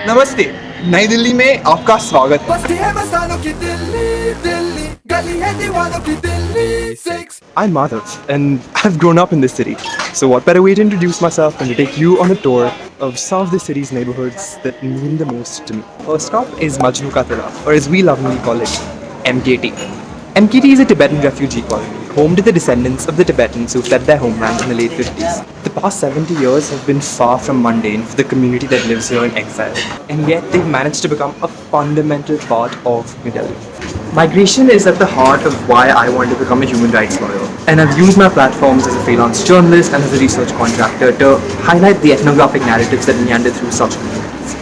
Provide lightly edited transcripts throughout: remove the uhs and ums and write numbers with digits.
नमस्ते, नई दिल्ली में आपका स्वागत है। I'm Madhav and I've grown up in this city. So what better way to introduce myself than to take you on a tour of some of the city's neighborhoods that mean the most to me. First stop is Majnu Ka Tala, or as we lovingly call it, MKT. MKT is a Tibetan refugee colony, home to the descendants of the Tibetans who fled their homeland in the late 50s. The past 70 years have been far from mundane for the community that lives here in exile, and yet they've managed to become a fundamental part of New Delhi. Migration is at the heart of why I wanted to become a human rights lawyer, and I've used my platforms as a freelance journalist and as a research contractor to highlight the ethnographic narratives that meander through such communities.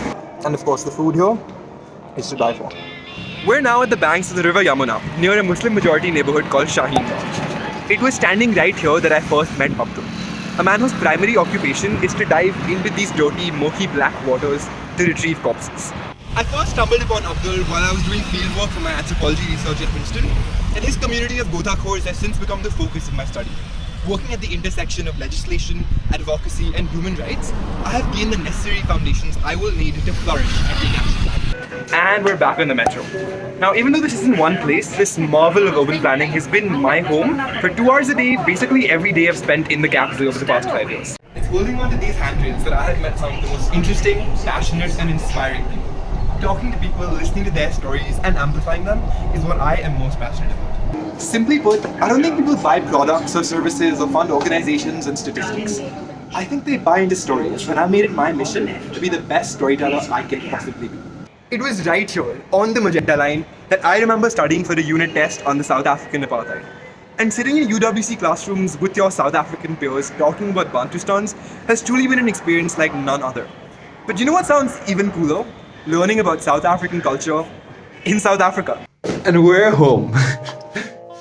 And of course, the food here is to die for. We're now at the banks of the river Yamuna, near a Muslim-majority neighborhood called Shaheen Bagh. It was standing right here that I first met Abdul, a man whose primary occupation is to dive into these dirty, murky black waters to retrieve corpses. I first stumbled upon Abdul while I was doing fieldwork for my anthropology research at Princeton, and his community of Gotakhors has since become the focus of my study. Working at the intersection of legislation, advocacy, and human rights, I have gained the necessary foundations I will need to flourish at the national level. And we're back on the metro. Now, even though this isn't one place, this marvel of urban planning has been my home for 2 hours a day, basically every day I've spent in the capital over the past 5 years. It's holding on to these handrails that I have met some of the most interesting, passionate, and inspiring people. Talking to people, listening to their stories, and amplifying them is what I am most passionate about. Simply put, I don't think people buy products or services or fund organizations and statistics. I think they buy into stories, and I've made it my mission to be the best storyteller I can possibly be. It was right here, on the Magenta line, that I remember studying for a unit test on the South African apartheid. And sitting in UWC classrooms with your South African peers talking about Bantustans has truly been an experience like none other. But you know what sounds even cooler? Learning about South African culture in South Africa. And we're home.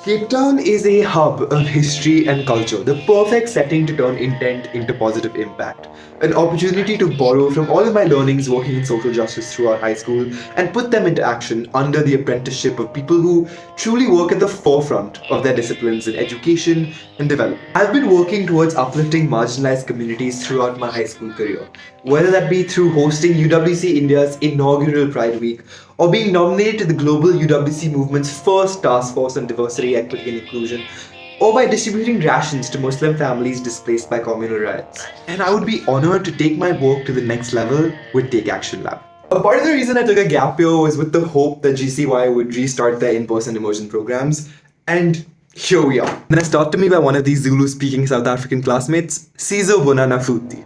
Cape Town is a hub of history and culture, the perfect setting to turn intent into positive impact. An opportunity to borrow from all of my learnings working in social justice throughout high school and put them into action under the apprenticeship of people who truly work at the forefront of their disciplines in education and development. I've been working towards uplifting marginalized communities throughout my high school career, whether that be through hosting UWC India's inaugural Pride Week or being nominated to the global UWC movement's first task force on diversity, equity and inclusion, or by distributing rations to Muslim families displaced by communal riots. And I would be honored to take my work to the next level with Take Action Lab. A part of the reason I took a gap year was with the hope that GCY would restart their in-person immersion programs, and here we are. Then I taught to me by one of these Zulu-speaking South African classmates, Sizo Bonana Futi.